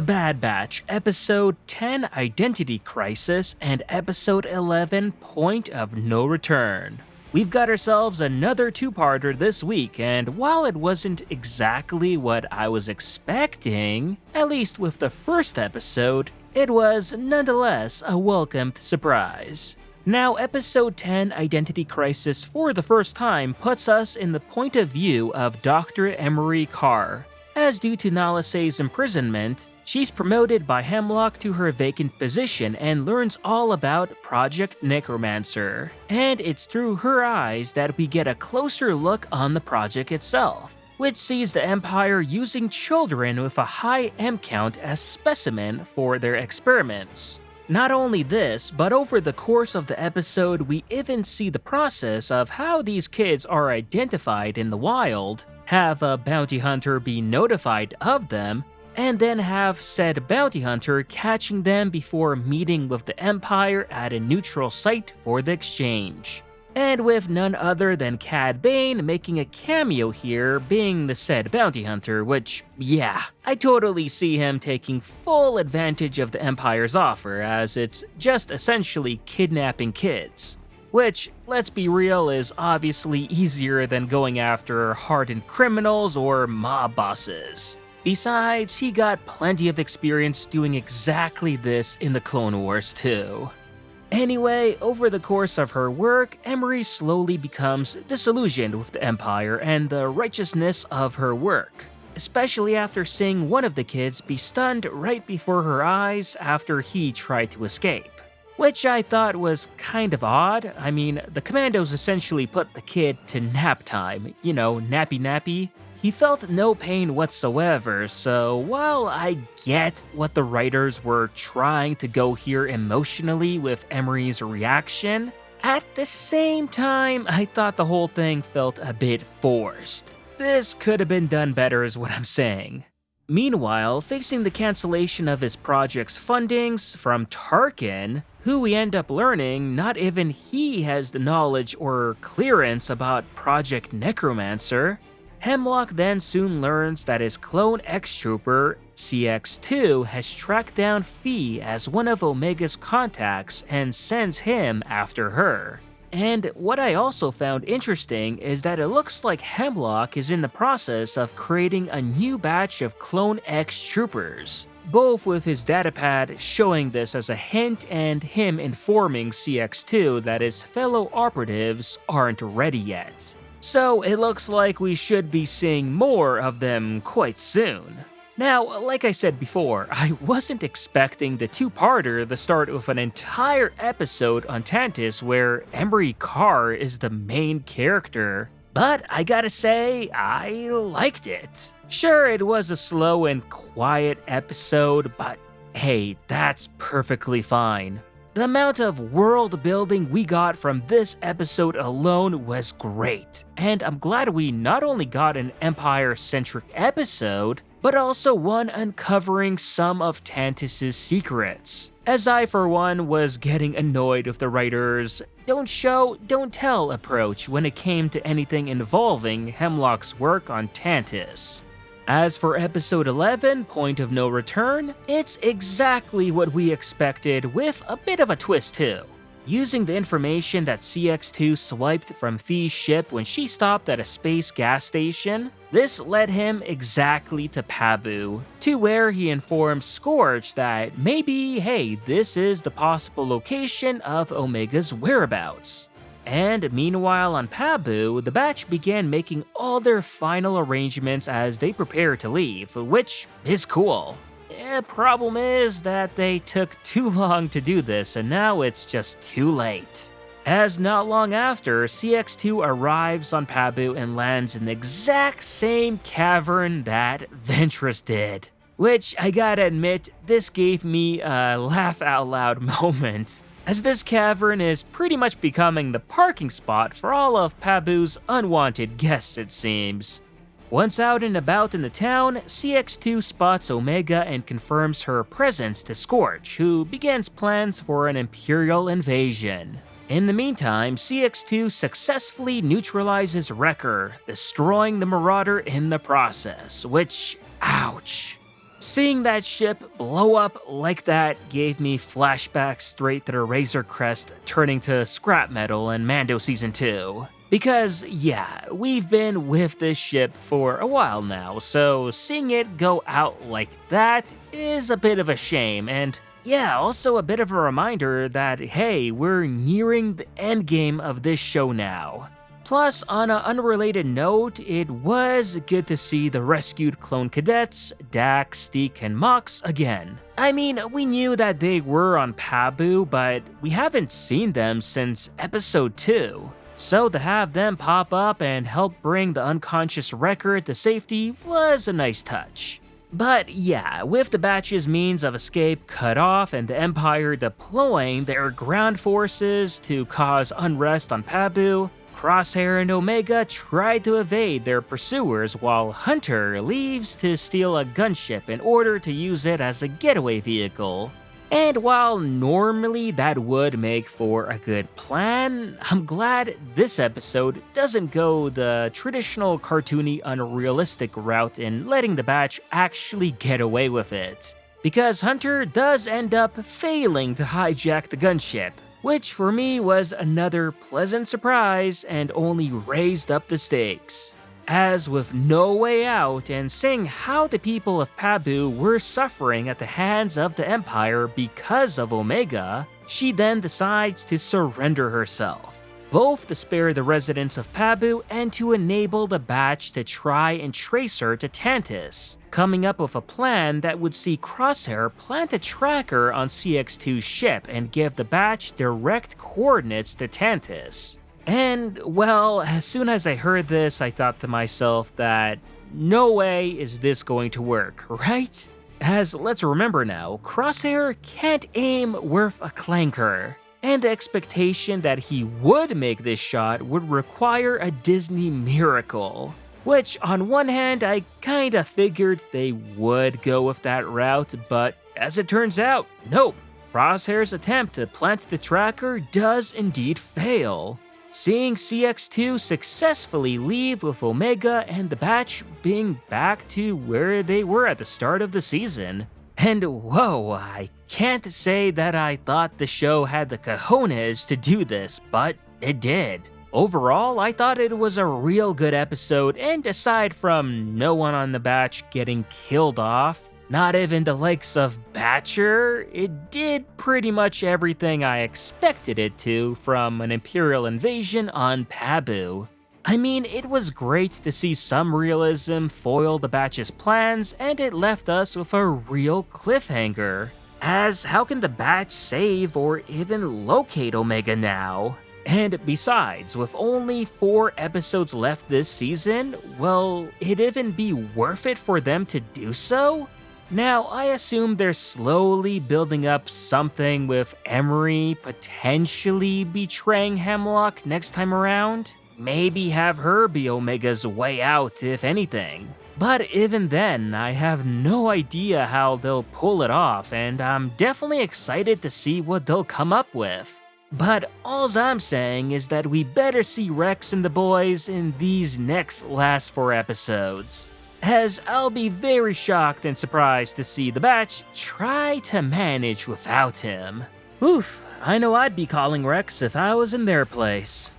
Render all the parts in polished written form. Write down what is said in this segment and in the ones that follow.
Bad Batch, Episode 10 Identity Crisis, and Episode 11 Point of No Return. We've got ourselves another two-parter this week, and while it wasn't exactly what I was expecting, at least with the first episode, it was nonetheless a welcomed surprise. Now, Episode 10 Identity Crisis for the first time puts us in the point of view of Dr. Emery Carr, as due to Nala Se's imprisonment, she's promoted by Hemlock to her vacant position and learns all about Project Necromancer. And it's through her eyes that we get a closer look on the project itself, which sees the Empire using children with a high M count as specimen for their experiments. Not only this, but over the course of the episode, we even see the process of how these kids are identified in the wild, have a bounty hunter be notified of them, and then have said bounty hunter catching them before meeting with the Empire at a neutral site for the exchange. And with none other than Cad Bane making a cameo here, being the said bounty hunter, which, yeah, I totally see him taking full advantage of the Empire's offer, as it's just essentially kidnapping kids. Which, let's be real, is obviously easier than going after hardened criminals or mob bosses. Besides, he got plenty of experience doing exactly this in the Clone Wars too. Anyway, over the course of her work, Emery slowly becomes disillusioned with the Empire and the righteousness of her work, especially after seeing one of the kids be stunned right before her eyes after he tried to escape. Which I thought was kind of odd. I mean, the commandos essentially put the kid to nap time, you know, nappy nappy. He felt no pain whatsoever, so while I get what the writers were trying to go here emotionally with Emery's reaction, at the same time, I thought the whole thing felt a bit forced. This could have been done better is what I'm saying. Meanwhile, facing the cancellation of his project's fundings from Tarkin, who we end up learning not even he has the knowledge or clearance about Project Necromancer, Hemlock then soon learns that his clone X-Trooper, CX-2, has tracked down Phee as one of Omega's contacts and sends him after her. And what I also found interesting is that it looks like Hemlock is in the process of creating a new batch of Clone X-Troopers, both with his datapad showing this as a hint and him informing CX-2 that his fellow operatives aren't ready yet. So it looks like we should be seeing more of them quite soon. Now, like I said before, I wasn't expecting the two-parter to start with an entire episode on Tantiss where Emery Carr is the main character, but I gotta say, I liked it. Sure, it was a slow and quiet episode, but hey, that's perfectly fine. The amount of world building we got from this episode alone was great, and I'm glad we not only got an Empire-centric episode, but also one uncovering some of Tantiss' secrets, as I for one was getting annoyed with the writers' don't show, don't tell approach when it came to anything involving Hemlock's work on Tantiss. As for Episode 11, Point of No Return, it's exactly what we expected with a bit of a twist too. Using the information that CX-2 swiped from Phee's ship when she stopped at a space gas station, this led him exactly to Pabu, to where he informs Scorch that maybe, hey, this is the possible location of Omega's whereabouts. And meanwhile on Pabu, the batch began making all their final arrangements as they prepare to leave, which is cool. The problem is that they took too long to do this and now it's just too late. As not long after, CX-2 arrives on Pabu and lands in the exact same cavern that Ventress did. Which, I gotta admit, this gave me a laugh out loud moment, as this cavern is pretty much becoming the parking spot for all of Pabu's unwanted guests it seems. Once out and about in the town, CX-2 spots Omega and confirms her presence to Scorch, who begins plans for an Imperial invasion. In the meantime, CX-2 successfully neutralizes Wrecker, destroying the Marauder in the process, which, ouch. Seeing that ship blow up like that gave me flashbacks straight to the Razor Crest turning to scrap metal in Mando Season 2. Because, yeah, we've been with this ship for a while now, so seeing it go out like that is a bit of a shame, and yeah, also a bit of a reminder that, hey, we're nearing the endgame of this show now. Plus, on an unrelated note, it was good to see the rescued clone cadets, Dak, Steek, and Mox again. I mean, we knew that they were on Pabu, but we haven't seen them since episode 2. So to have them pop up and help bring the unconscious Wrecker to safety was a nice touch. But yeah, with the batch's means of escape cut off and the Empire deploying their ground forces to cause unrest on Pabu, Crosshair and Omega try to evade their pursuers while Hunter leaves to steal a gunship in order to use it as a getaway vehicle. And while normally that would make for a good plan, I'm glad this episode doesn't go the traditional cartoony unrealistic route in letting the batch actually get away with it. Because Hunter does end up failing to hijack the gunship, which for me was another pleasant surprise and only raised up the stakes. As with No Way Out and seeing how the people of Pabu were suffering at the hands of the Empire because of Omega, she then decides to surrender herself, both to spare the residents of Pabu and to enable the batch to try and trace her to Tantus, coming up with a plan that would see Crosshair plant a tracker on CX-2's ship and give the batch direct coordinates to Tantus. And, well, as soon as I heard this, I thought to myself that no way is this going to work, right? As let's remember now, Crosshair can't aim worth a clanker, and the expectation that he would make this shot would require a Disney miracle. Which, on one hand, I kinda figured they would go with that route, but as it turns out, nope. Crosshair's attempt to plant the tracker does indeed fail, seeing CX-2 successfully leave with Omega and the batch being back to where they were at the start of the season. And whoa, I can't say that I thought the show had the cojones to do this, but it did. Overall, I thought it was a real good episode, and aside from no one on the batch getting killed off, not even the likes of Batcher, it did pretty much everything I expected it to from an Imperial invasion on Pabu. I mean, it was great to see some realism foil the batch's plans, and it left us with a real cliffhanger. As how can the batch save or even locate Omega now? And besides, with only 4 episodes left this season, will it even be worth it for them to do so? Now, I assume they're slowly building up something with Emery potentially betraying Hemlock next time around. Maybe have her be Omega's way out, if anything. But even then, I have no idea how they'll pull it off, and I'm definitely excited to see what they'll come up with. But alls I'm saying is that we better see Rex and the boys in these next last 4 episodes, as I'll be very shocked and surprised to see the batch try to manage without him. Oof, I know I'd be calling Rex if I was in their place.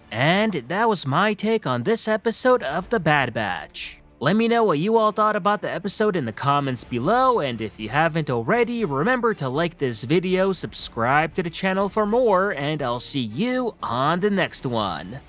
And that was my take on this episode of The Bad Batch. Let me know what you all thought about the episode in the comments below, and if you haven't already, remember to like this video, subscribe to the channel for more, and I'll see you on the next one.